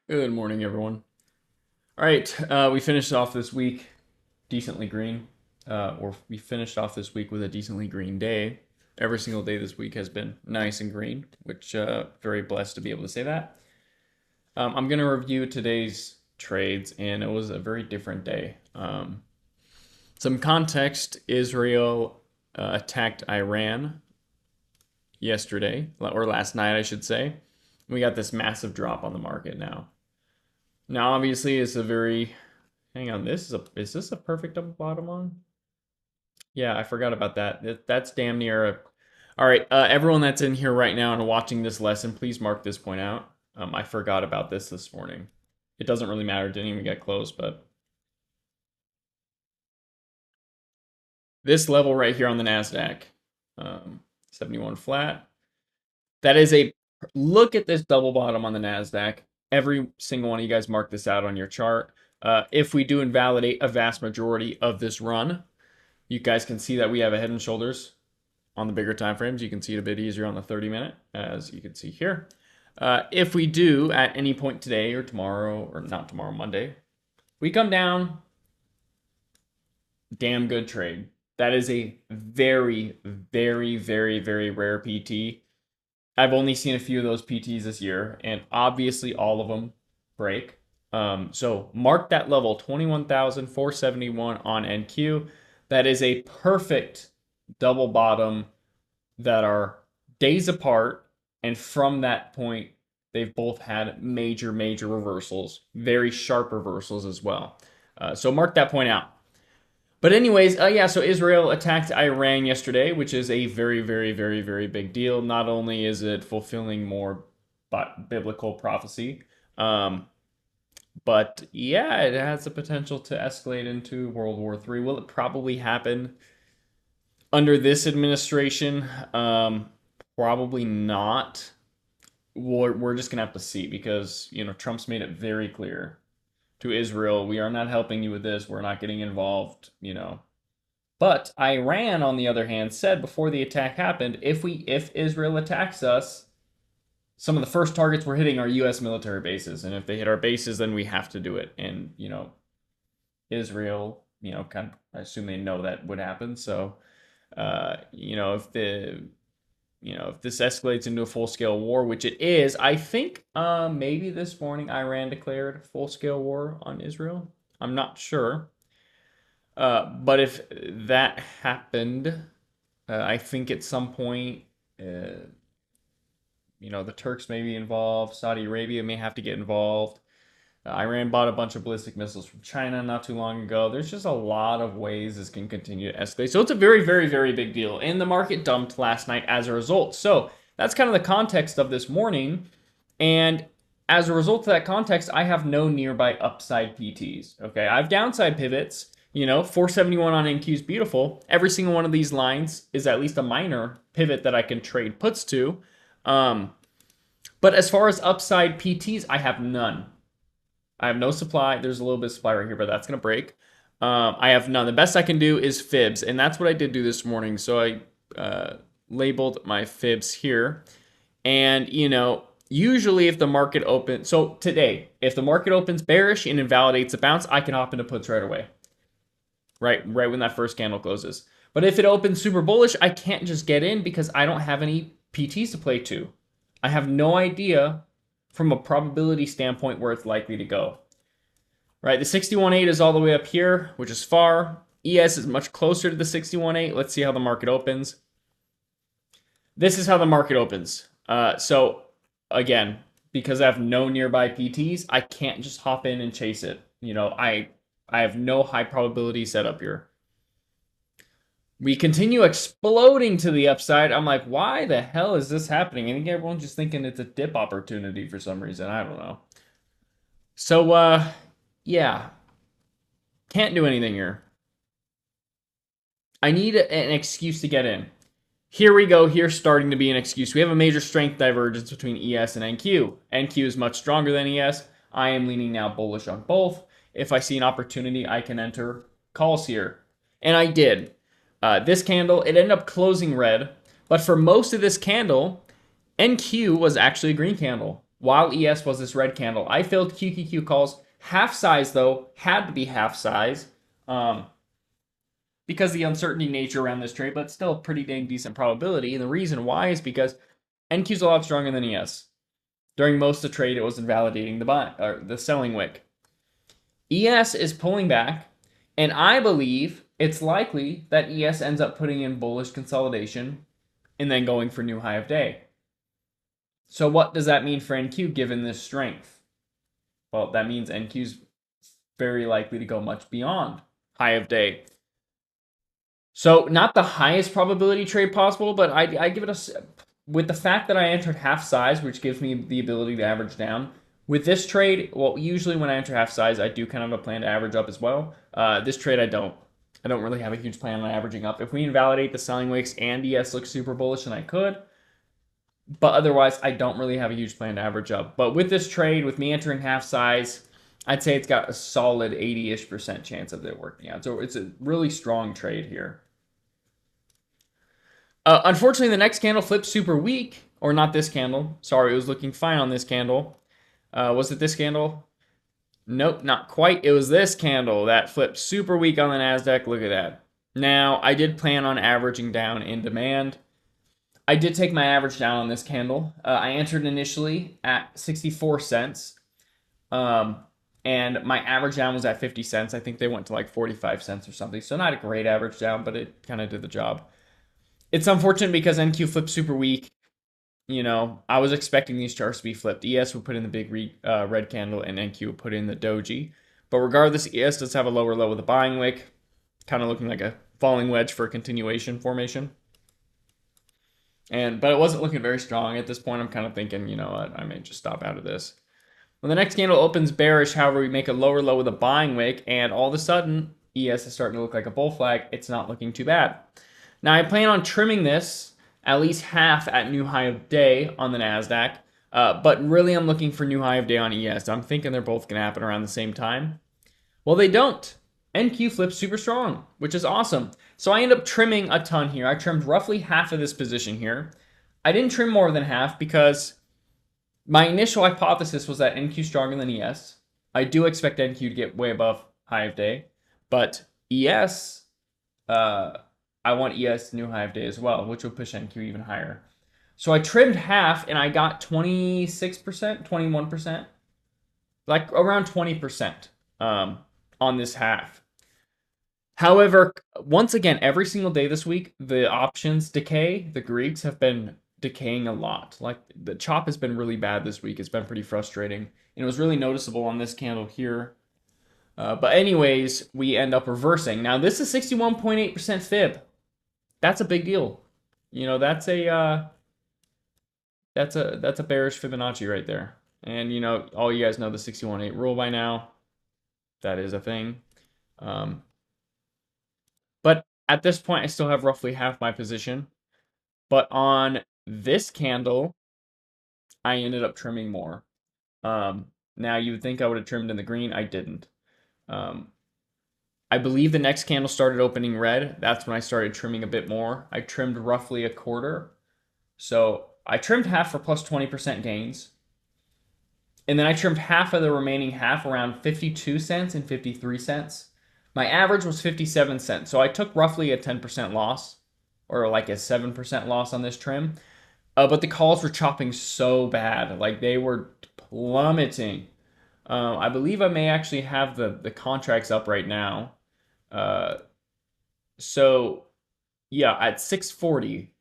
Good morning, everyone. All right, we finished off this week decently green, or we finished off this week with a decently green day. Every single day this week has been nice and green, which very blessed to be able to say that. I'm going to review today's trades, and it was a very different day. Some context: Israel attacked Iran yesterday, or last night, I should say. We got this massive drop on the market now. Now, obviously, it's a very. Hang on, is this a perfect double bottom on? Yeah, I forgot about that. That's damn near a. All right, everyone that's in here right now and watching this lesson, please mark this point out. I forgot about this morning. It doesn't really matter. It didn't even get close, but this level right here on the Nasdaq, 71 flat. That is a look at this double bottom on the Nasdaq. Every single one of you guys mark this out on your chart. If we do invalidate a vast majority of this run, you guys can see that we have a head and shoulders on the bigger time frames. You can see it a bit easier on the 30-minute, as you can see here. If we do at any point today or tomorrow, or not tomorrow, Monday, we come down, damn good trade. That is a very, very, very, very rare PT. I've only seen a few of those PTs this year, and obviously all of them break. So mark that level, 21,471 on NQ. That is a perfect double bottom that are days apart, and from that point, they've both had major, major reversals, very sharp reversals as well. So mark that point out. But anyways, yeah, so Israel attacked Iran yesterday, which is a very, very, very, very big deal. Not only is it fulfilling more biblical prophecy, but yeah, it has the potential to escalate into World War III. Will it probably happen under this administration? Probably not. We're just gonna have to see because Trump's made it very clear to Israel, we are not helping you with this. We're not getting involved. But Iran, on the other hand, said before the attack happened, if Israel attacks us, some of the first targets we're hitting are U.S. military bases, and if they hit our bases, then we have to do it. And Israel, kind of, I assume they know that would happen. So, if this escalates into a full-scale war, which it is, I think maybe this morning Iran declared full-scale war on Israel. I'm not sure. But if that happened, I think at some point, the Turks may be involved. Saudi Arabia may have to get involved. Iran bought a bunch of ballistic missiles from China not too long ago. There's just a lot of ways this can continue to escalate. So it's a very, very, very big deal. And the market dumped last night as a result. So that's kind of the context of this morning. And as a result of that context, I have no nearby upside PTs. Okay, I have downside pivots. 471 on NQ is beautiful. Every single one of these lines is at least a minor pivot that I can trade puts to. But as far as upside PTs, I have none. I have no supply. There's a little bit of supply right here, but that's going to break. I have none. The best I can do is fibs, and that's what I did do this morning. So I labeled my fibs here. And, usually if the market opens... So today, if the market opens bearish and invalidates a bounce, I can hop into puts right away. Right when that first candle closes. But if it opens super bullish, I can't just get in because I don't have any PTs to play to. I have no idea from a probability standpoint where it's likely to go. Right, the 61.8 is all the way up here, which is far. ES is much closer to the 61.8. Let's see how the market opens. This is how the market opens. So again, because I have no nearby PTs, I can't just hop in and chase it. I have no high probability setup here. We continue exploding to the upside. I'm like, why the hell is this happening? I think everyone's just thinking it's a dip opportunity for some reason. I don't know. So, yeah. Can't do anything here. I need an excuse to get in. Here we go. Here's starting to be an excuse. We have a major strength divergence between ES and NQ. NQ is much stronger than ES. I am leaning now bullish on both. If I see an opportunity, I can enter calls here. And I did. This candle, it ended up closing red. But for most of this candle, NQ was actually a green candle. while ES was this red candle. I filled QQQ calls. Half size, though, had to be half size because of the uncertainty nature around this trade, but still a pretty dang decent probability. And the reason why is because NQ's a lot stronger than ES. During most of the trade, it was invalidating the selling wick. ES is pulling back, and I believe it's likely that ES ends up putting in bullish consolidation and then going for new high of day. So what does that mean for NQ given this strength? Well, that means NQ's very likely to go much beyond high of day. So not the highest probability trade possible, but I give it a, with the fact that I entered half size, which gives me the ability to average down. With this trade, well, usually when I enter half size, I do kind of have a plan to average up as well. This trade, I don't really have a huge plan on averaging up. If we invalidate the selling wicks and ES looks super bullish, then I could. But otherwise, I don't really have a huge plan to average up. But with this trade, with me entering half size, I'd say it's got a solid 80-ish% chance of it working out. So it's a really strong trade here. Unfortunately, the next candle flipped super weak. Or not this candle. Sorry, it was looking fine on this candle. Was it this candle? Nope, not quite. It was this candle that flipped super weak on the NASDAQ. Look at that. Now, I did plan on averaging down in demand. I did take my average down on this candle. I entered initially at 64 cents. And my average down was at 50 cents. I think they went to like 45 cents or something. So not a great average down, but it kind of did the job. It's unfortunate because NQ flipped super weak. You know, I was expecting these charts to be flipped. ES would put in the big red candle and NQ would put in the doji. But regardless, ES does have a lower low with a buying wick. Kind of looking like a falling wedge for a continuation formation. But it wasn't looking very strong. At this point, I'm kind of thinking, you know what, I may just stop out of this. When the next candle opens bearish, however, we make a lower low with a buying wick, and all of a sudden, ES is starting to look like a bull flag. It's not looking too bad. Now, I plan on trimming this at least half at new high of day on the NASDAQ, but really I'm looking for new high of day on ES. I'm thinking they're both going to happen around the same time. Well, they don't. NQ flips super strong, which is awesome. So I end up trimming a ton here. I trimmed roughly half of this position here. I didn't trim more than half because my initial hypothesis was that NQ stronger than ES. I do expect NQ to get way above high of day, but ES, I want ES new high of day as well, which will push NQ even higher. So I trimmed half and I got 26%, 21%, like around 20% on this half. However, once again, every single day this week, the options decay. The Greeks have been decaying a lot. Like the chop has been really bad this week. It's been pretty frustrating. And it was really noticeable on this candle here. But anyways, we end up reversing. Now this is 61.8% fib. That's a big deal. You know, that's a bearish Fibonacci right there. And you know, all you guys know the 61.8 rule by now. That is a thing. But at this point, I still have roughly half my position. But on this candle, I ended up trimming more. Now, you would think I would have trimmed in the green. I didn't. I believe the next candle started opening red. That's when I started trimming a bit more. I trimmed roughly a quarter. So I trimmed half for plus 20% gains. And then I trimmed half of the remaining half around 52 cents and 53 cents. My average was 57 cents. So I took roughly a 10% loss or like a 7% loss on this trim. But the calls were chopping so bad. Like they were plummeting. I believe I may actually have the contracts up right now. So yeah, at 640.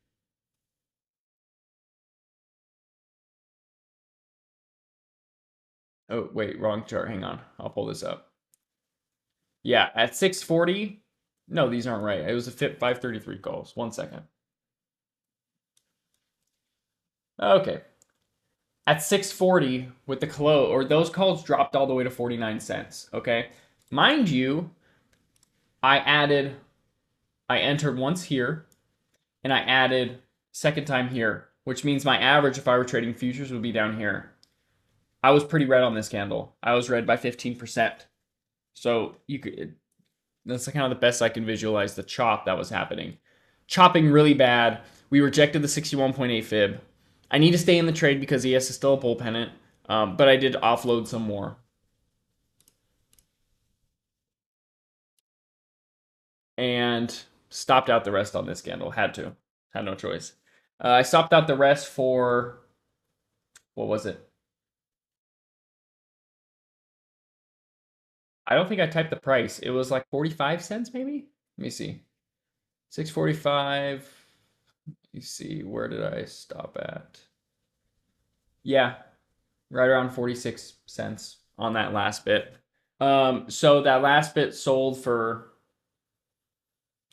Oh, wait, wrong chart. Hang on. I'll pull this up. Yeah, at 640. No, these aren't right. It was a FIP 533 calls. 1 second. Okay. At 640 with the close, or those calls dropped all the way to 49 cents. Okay. Mind you, I entered once here, and I added second time here, which means my average, if I were trading futures, would be down here. I was pretty red on this candle. I was red by 15%. So that's kind of the best I can visualize the chop that was happening. Chopping really bad. We rejected the 61.8 fib. I need to stay in the trade because ES is still a bull pennant. But I did offload some more. And stopped out the rest on this candle. Had to. Had no choice. I stopped out the rest for, what was it? I don't think I typed the price. It was like 45 cents maybe? Let me see. 645. You see, where did I stop at? Yeah, right around 46 cents on that last bit. So that last bit sold for,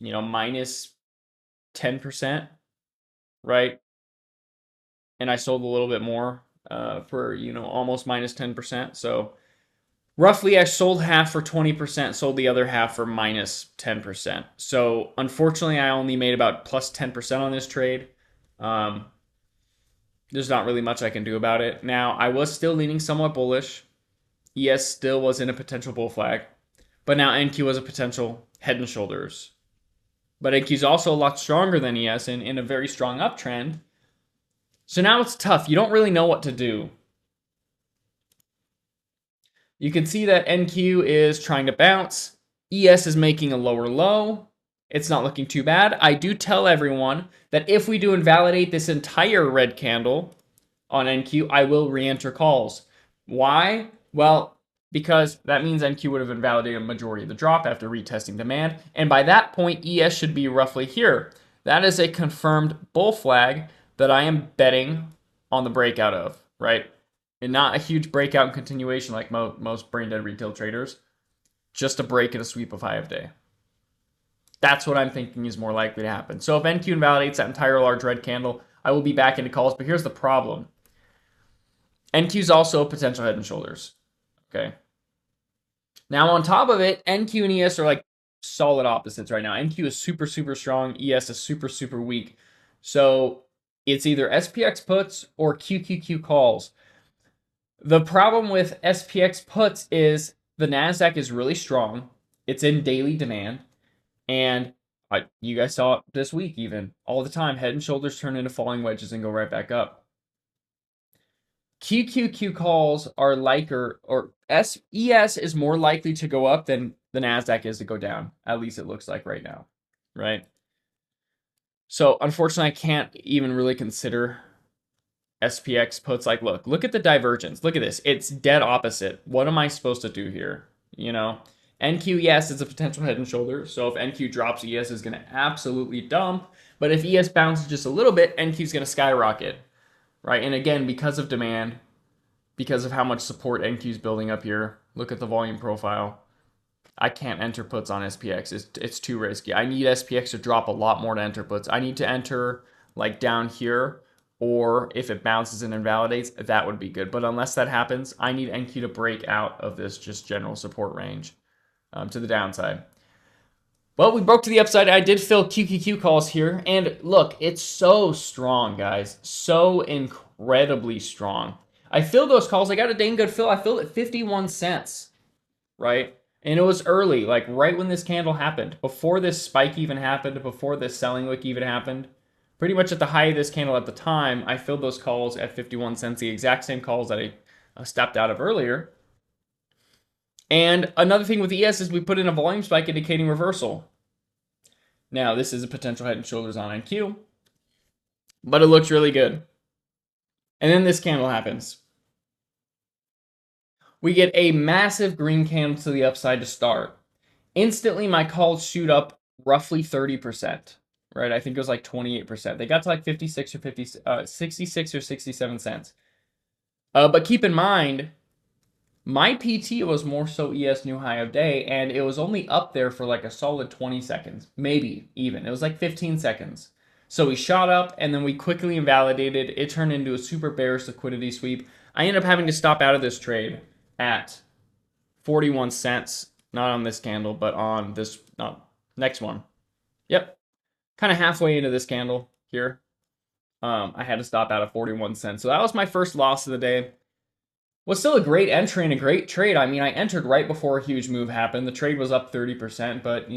minus 10%, right? And I sold a little bit more for, almost minus 10%. So roughly I sold half for 20%, sold the other half for minus 10%. So unfortunately, I only made about plus 10% on this trade. There's not really much I can do about it. Now, I was still leaning somewhat bullish. ES still was in a potential bull flag, but now NQ was a potential head and shoulders. But NQ is also a lot stronger than ES and in a very strong uptrend. So now it's tough. You don't really know what to do. You can see that NQ is trying to bounce. ES is making a lower low. It's not looking too bad. I do tell everyone that if we do invalidate this entire red candle on NQ, I will re-enter calls. Why? Well, because that means NQ would have invalidated a majority of the drop after retesting demand. And by that point, ES should be roughly here. That is a confirmed bull flag that I am betting on the breakout of, right? And not a huge breakout and continuation like most brain dead retail traders. Just a break and a sweep of high of day. That's what I'm thinking is more likely to happen. So if NQ invalidates that entire large red candle, I will be back into calls. But here's the problem. NQ is also a potential head and shoulders. Okay. Now on top of it, NQ and ES are like solid opposites right now. NQ is super, super strong. ES is super, super weak. So it's either SPX puts or QQQ calls. The problem with SPX puts is the NASDAQ is really strong. It's in daily demand. And you guys saw it this week even. All the time, head and shoulders turn into falling wedges and go right back up. QQQ calls are liker, or ES is more likely to go up than the NASDAQ is to go down. At least it looks like right now, right? So unfortunately, I can't even really consider SPX puts. Like, look at the divergence. Look at this. It's dead opposite. What am I supposed to do here? NQ, yes, it's a potential head and shoulder. So if NQ drops, ES is going to absolutely dump. But if ES bounces just a little bit, NQ is going to skyrocket, right? And again, because of demand, because of how much support NQ is building up here, look at the volume profile. I can't enter puts on SPX. It's too risky. I need SPX to drop a lot more to enter puts. I need to enter like down here, or if it bounces and invalidates, that would be good. But unless that happens, I need NQ to break out of this just general support range to the downside. Well, we broke to the upside. I did fill QQQ calls here. And look, it's so strong, guys. So incredibly strong. I filled those calls. I got a dang good fill. I filled it 51 cents, right? And it was early, like right when this candle happened. Before this spike even happened, before this selling wick even happened. Pretty much at the height of this candle at the time, I filled those calls at 51 cents, the exact same calls that I stepped out of earlier. And another thing with ES is we put in a volume spike indicating reversal. Now, this is a potential head and shoulders on NQ, but it looks really good. And then this candle happens. We get a massive green candle to the upside to start. Instantly, my calls shoot up roughly 30%, right? I think it was like 28%. They got to like 66 or 66 or 67 cents. But keep in mind, my PT was more so ES new high of day, and it was only up there for like a solid 20 seconds, maybe even. It was like 15 seconds. So we shot up, and then we quickly invalidated. It turned into a super bearish liquidity sweep. I ended up having to stop out of this trade at 41 cents. Not on this candle, but on this next one. Yep. Kind of halfway into this candle here. I had to stop out at 41 cents. So that was my first loss of the day. Was still a great entry and a great trade. I mean, I entered right before a huge move happened. The trade was up 30%, but,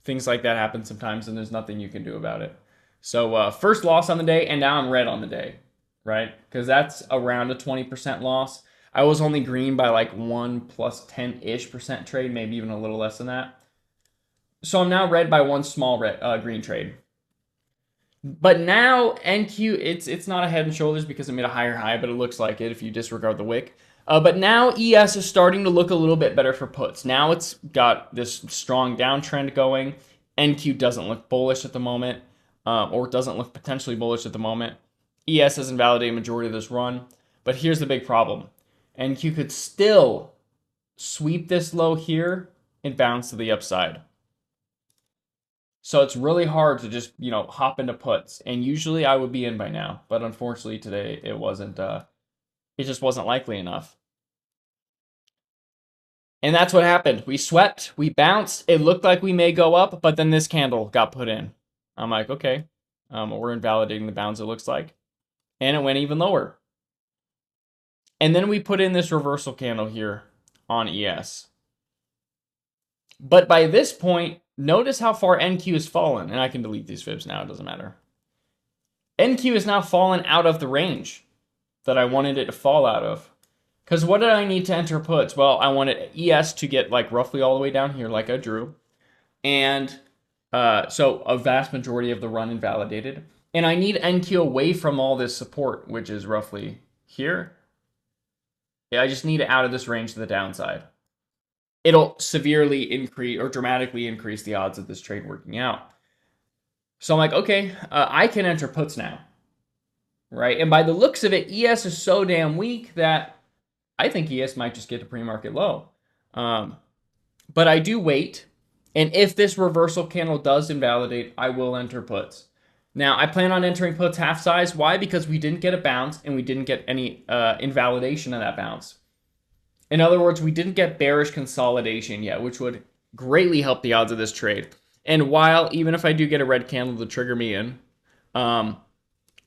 things like that happen sometimes, and there's nothing you can do about it. So first loss on the day, and now I'm red on the day. right? Because that's around a 20% loss. I was only green by like 1 plus 10-ish% trade, maybe even a little less than that. So I'm now red by one small green trade. But now NQ, it's not a head and shoulders because it made a higher high, but it looks like it if you disregard the wick. But now ES is starting to look a little bit better for puts. Now it's got this strong downtrend going. NQ doesn't look bullish at the moment, or doesn't look potentially bullish at the moment. ES has invalidated majority of this run, but here's the big problem. NQ could still sweep this low here and bounce to the upside. So it's really hard to just, hop into puts. And usually I would be in by now, but unfortunately today it wasn't it just wasn't likely enough. And that's what happened. We swept, we bounced. It looked like we may go up, but then this candle got put in. I'm like, okay, we're invalidating the bounds, it looks like. And it went even lower. And then we put in this reversal candle here on ES. But by this point, notice how far NQ has fallen. And I can delete these fibs now, it doesn't matter. NQ has now fallen out of the range that I wanted it to fall out of. Because what did I need to enter puts? Well, I wanted ES to get like roughly all the way down here like I drew. And so a vast majority of the run invalidated. And I need NQ away from all this support, which is roughly here. Yeah, I just need it out of this range to the downside. It'll severely increase or dramatically increase the odds of this trade working out. So I'm like, okay, I can enter puts now. Right? And by the looks of it, ES is so damn weak that I think ES might just get to pre-market low. But I do wait. And if this reversal candle does invalidate, I will enter puts. Now, I plan on entering puts half size. Why? Because we didn't get a bounce and we didn't get any invalidation of that bounce. In other words, we didn't get bearish consolidation yet, which would greatly help the odds of this trade. And while, even if I do get a red candle to trigger me in,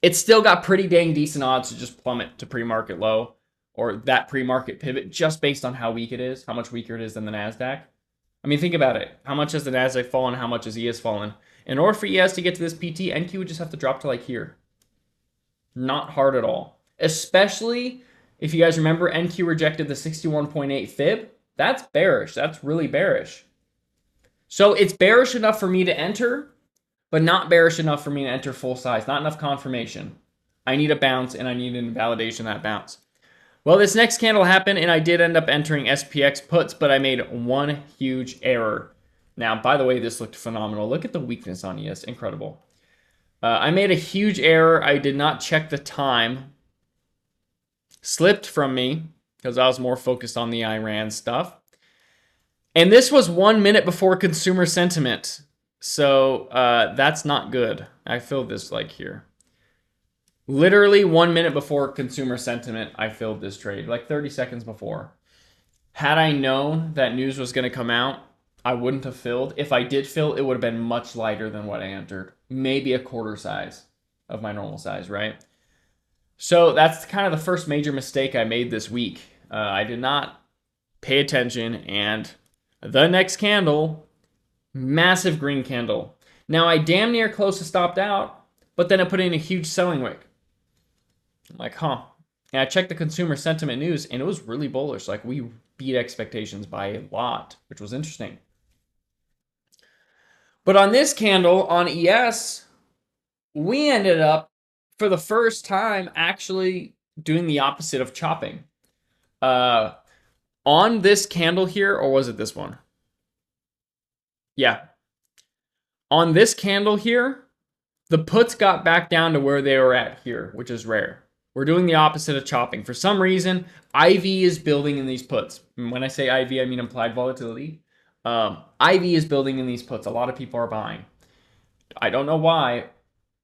it's still got pretty dang decent odds to just plummet to pre-market low or that pre-market pivot just based on how weak it is, how much weaker it is than the NASDAQ. I mean, think about it. How much has the NASDAQ fallen? How much has ES fallen? In order for ES to get to this PT, NQ would just have to drop to like here. Not hard at all. Especially if you guys remember, NQ rejected the 61.8 fib. That's bearish. That's really bearish. So it's bearish enough for me to enter, but not bearish enough for me to enter full size. Not enough confirmation. I need a bounce, and I need an invalidation of that bounce. Well, this next candle happened, and I did end up entering SPX puts, but I made one huge error. Now, by the way, this looked phenomenal. Look at the weakness on ES. Incredible. I made a huge error. I did not check the time. Slipped from me because I was more focused on the Iran stuff. And this was 1 minute before consumer sentiment. So that's not good. I filled this like here. Literally 1 minute before consumer sentiment, I filled this trade, like 30 seconds before. Had I known that news was going to come out, I wouldn't have filled. If I did fill, it would have been much lighter than what I entered. Maybe a quarter size of my normal size, right? So that's kind of the first major mistake I made this week. I did not pay attention, and the next candle, massive green candle. Now I damn near close to stopped out, but then I put in a huge selling wick. I'm like, huh. And I checked the consumer sentiment news, and it was really bullish. Like, we beat expectations by a lot, which was interesting. But on this candle, on ES, we ended up, for the first time, actually doing the opposite of chopping. On this candle here, or was it this one? Yeah. On this candle here, the puts got back down to where they were at here, which is rare. We're doing the opposite of chopping. For some reason, IV is building in these puts. And when I say IV, I mean implied volatility. IV is building in these puts. A lot of people are buying. I don't know why,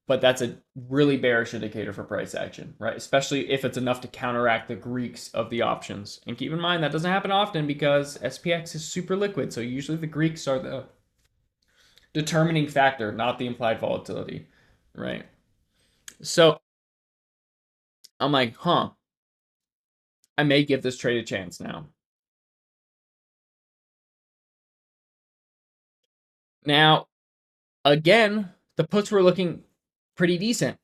but that's a really bearish indicator for price action, right? Especially if it's enough to counteract the Greeks of the options. And keep in mind, that doesn't happen often because SPX is super liquid. So usually the Greeks are the determining factor, not the implied volatility, right? So I'm like, huh, I may give this trade a chance now. Now, again, the puts were looking pretty decent.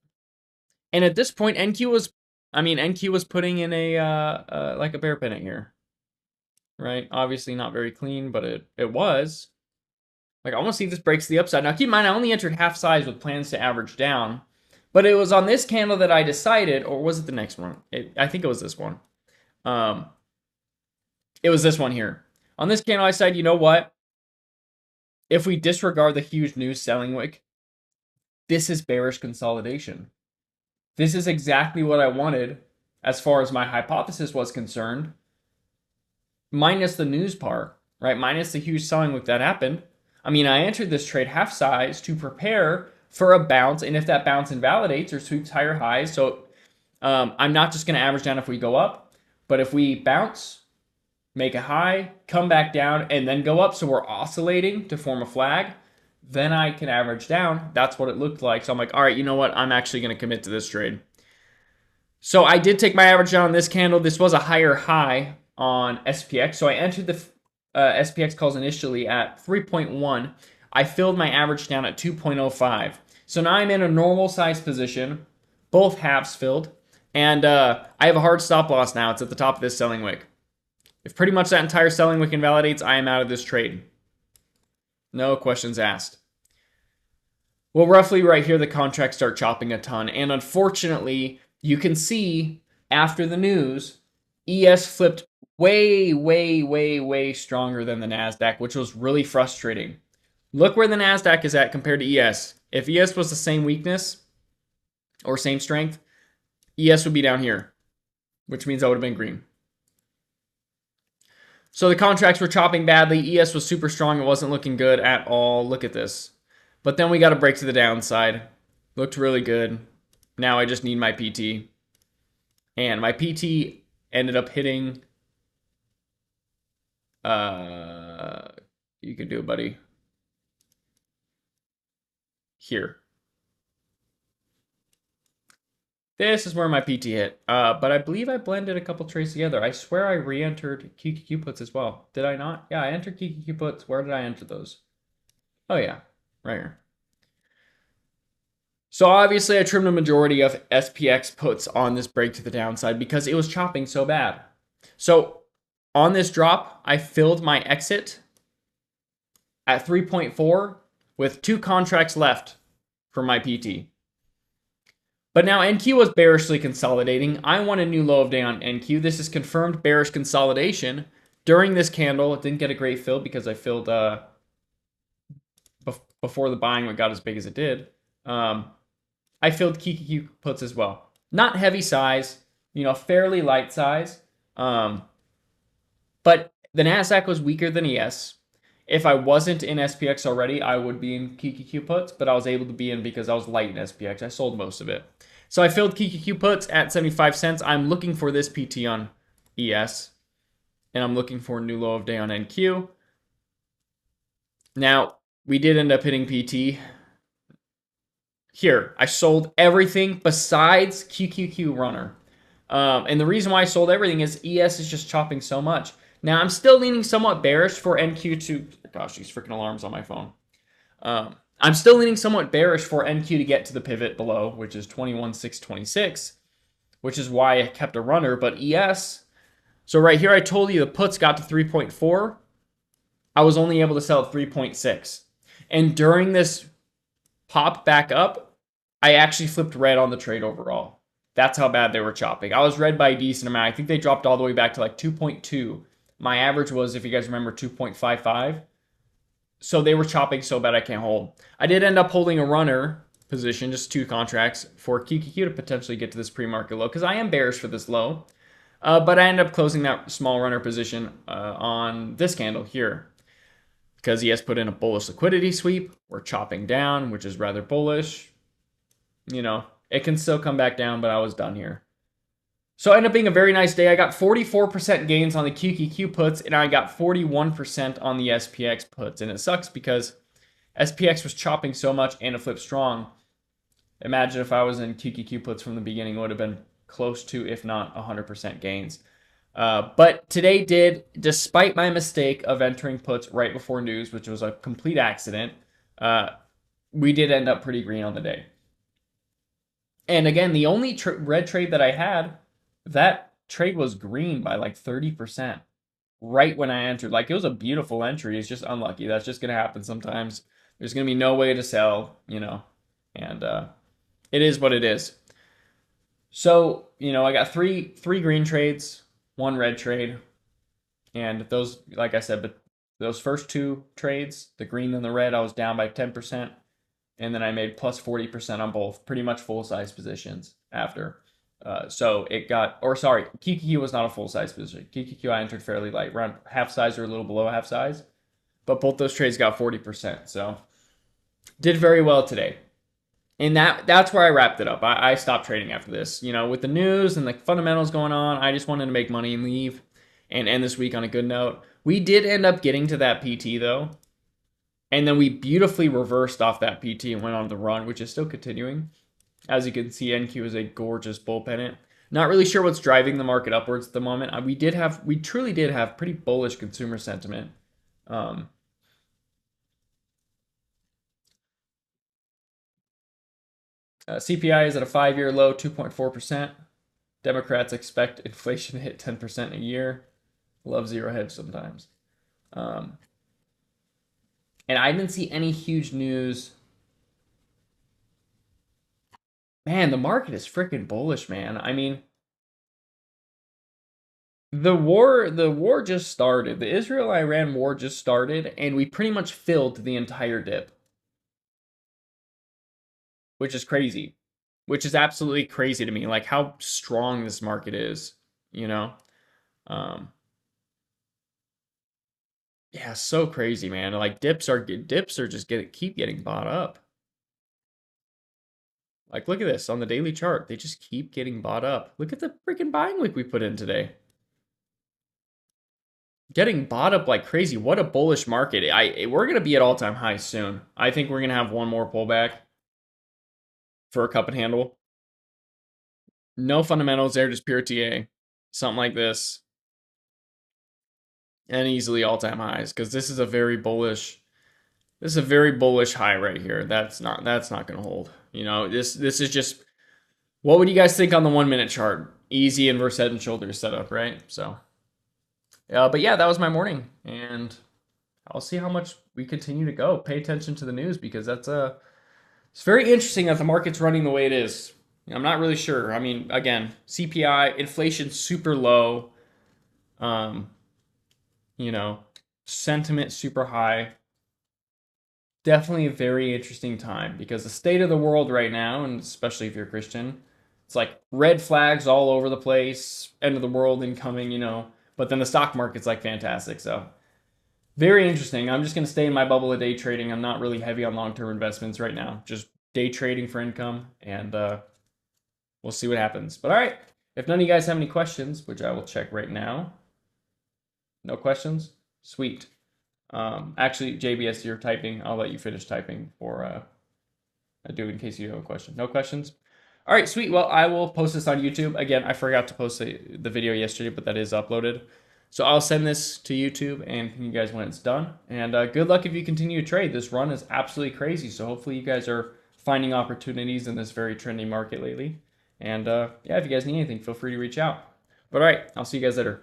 And at this point, NQ was I mean, NQ was putting in a like a bear pennant here, right? Obviously not very clean, but it was. Like, I want to see if this breaks the upside. Now, keep in mind, I only entered half size with plans to average down, but it was on this candle that I decided, or was it the next one? I think it was this one. Um, it was this one here. On this candle, I said, you know what? If we disregard the huge news selling wick, this is bearish consolidation. This is exactly what I wanted as far as my hypothesis was concerned, minus the news part, right? Minus the huge selling wick that happened. I mean, I entered this trade half size to prepare for a bounce, and if that bounce invalidates or sweeps higher highs, so I'm not just going to average down if we go up, but if we bounce, make a high, come back down, and then go up, so we're oscillating to form a flag, then I can average down. That's what it looked like. So I'm like, all right, you know what? I'm actually going to commit to this trade. So I did take my average down on this candle. This was a higher high on SPX. So I entered the SPX calls initially at 3.1. I filled my average down at 2.05. So now I'm in a normal size position, both halves filled, and I have a hard stop loss now. It's at the top of this selling wick. If pretty much that entire selling wick invalidates, I am out of this trade. No questions asked. Well, roughly right here, the contracts start chopping a ton. And unfortunately, you can see after the news, ES flipped way, way, way, way stronger than the NASDAQ, which was really frustrating. Look where the NASDAQ is at compared to ES. If ES was the same weakness or same strength, ES would be down here, which means I would have been green. So the contracts were chopping badly. ES was super strong. It wasn't looking good at all. Look at this. But then we got a break to the downside. Looked really good. Now I just need my PT. And my PT ended up hitting... you can do it, buddy. Here. This is where my PT hit. But I believe I blended a couple trades together. I swear I re-entered QQQ puts as well. Did I not? Yeah, I entered QQQ puts. Where did I enter those? Oh, yeah. Right here. So obviously I trimmed a majority of SPX puts on this break to the downside because it was chopping so bad. So on this drop, I filled my exit at 3.4 with 2 contracts left for my PT. But now NQ was bearishly consolidating. I want a new low of day on NQ. This is confirmed bearish consolidation. During this candle, it didn't get a great fill because I filled before the buying got as big as it did. I filled QQQ puts as well. Not heavy size, fairly light size. But the NASDAQ was weaker than ES. If I wasn't in SPX already, I would be in QQQ puts, but I was able to be in because I was light in SPX. I sold most of it. So I filled QQQ puts at 75 cents. I'm looking for this PT on ES, and I'm looking for a new low of day on NQ. Now, we did end up hitting PT. Here, I sold everything besides QQQ runner. And the reason why I sold everything is ES is just chopping so much. Now, I'm still leaning somewhat bearish for NQ to... Gosh, these freaking alarms on my phone. I'm still leaning somewhat bearish for NQ to get to the pivot below, which is 21,626, which is why I kept a runner. But ES... So right here, I told you the puts got to 3.4. I was only able to sell at 3.6. And during this pop back up, I actually flipped red on the trade overall. That's how bad they were chopping. I was red by a decent amount. I think they dropped all the way back to like 2.2. My average was, if you guys remember, 2.55. So they were chopping so bad I can't hold. I did end up holding a runner position, just 2 contracts, for QQQ to potentially get to this pre-market low, because I am bearish for this low. But I ended up closing that small runner position on this candle here, because he has put in a bullish liquidity sweep. We're chopping down, which is rather bullish. It can still come back down, but I was done here. So it ended up being a very nice day. I got 44% gains on the QQQ puts, and I got 41% on the SPX puts. And it sucks because SPX was chopping so much and it flipped strong. Imagine if I was in QQQ puts from the beginning, it would have been close to, if not 100% gains. But today did, despite my mistake of entering puts right before news, which was a complete accident, we did end up pretty green on the day. And again, the only red trade that I had That trade was green by like 30% right when I entered. Like it was a beautiful entry. It's just unlucky. That's just gonna happen sometimes. There's gonna be no way to sell, and it is what it is. So, I got three green trades, one red trade, and those, like I said, but those first two trades, the green and the red, I was down by 10%, and then I made plus 40% on both, pretty much full size positions after. So it got, or sorry, QQQ was not a full size position. QQQ I entered fairly light, around half size or a little below half size, but both those trades got 40%. So did very well today. And that's where I wrapped it up. I stopped trading after this. With the news and the fundamentals going on, I just wanted to make money and leave and end this week on a good note. We did end up getting to that PT though. And then we beautifully reversed off that PT and went on the run, which is still continuing. As you can see, NQ is a gorgeous bull pennant. Not really sure what's driving the market upwards at the moment. We truly did have pretty bullish consumer sentiment. CPI is at a 5-year low, 2.4%. Democrats expect inflation to hit 10% a year. Love zero hedge sometimes. And I didn't see any huge news. Man, the market is freaking bullish, man. I mean, the war just started. The Israel-Iran war just started, and we pretty much filled the entire dip, which is crazy. Which is absolutely crazy to me, like how strong this market is, you know? Um, yeah, so crazy, man. Like dips are just keep getting bought up. Like look at this on the daily chart. They just keep getting bought up. Look at the freaking buying week we put in today. Getting bought up like crazy. What a bullish market. We're going to be at all-time highs soon. I think we're going to have one more pullback for a cup and handle. No fundamentals there, just pure TA. Something like this. And easily all-time highs because this is a very bullish high right here. That's not going to hold. This is just, what would you guys think on the 1-minute chart? Easy inverse head and shoulders setup, right? So but yeah, that was my morning, and I'll see how much we continue to go. Pay attention to the news because it's very interesting that the market's running the way it is. I'm not really sure. I mean, again, CPI, inflation super low. You know, sentiment super high. Definitely a very interesting time because the state of the world right now, and especially if you're a Christian, it's like red flags all over the place, end of the world incoming, but then the stock market's like fantastic. So very interesting. I'm just going to stay in my bubble of day trading. I'm not really heavy on long-term investments right now. Just day trading for income, and we'll see what happens. But all right, if none of you guys have any questions, which I will check right now. No questions? Sweet. Actually, JBS, you're typing. I'll let you finish typing for I do in case you have a question. No questions? All right, sweet. Well, I will post this on YouTube. Again, I forgot to post the video yesterday, but that is uploaded. So I'll send this to YouTube and ping you guys when it's done. And good luck if you continue to trade. This run is absolutely crazy. So hopefully you guys are finding opportunities in this very trendy market lately. And yeah, if you guys need anything, feel free to reach out. But all right, I'll see you guys later.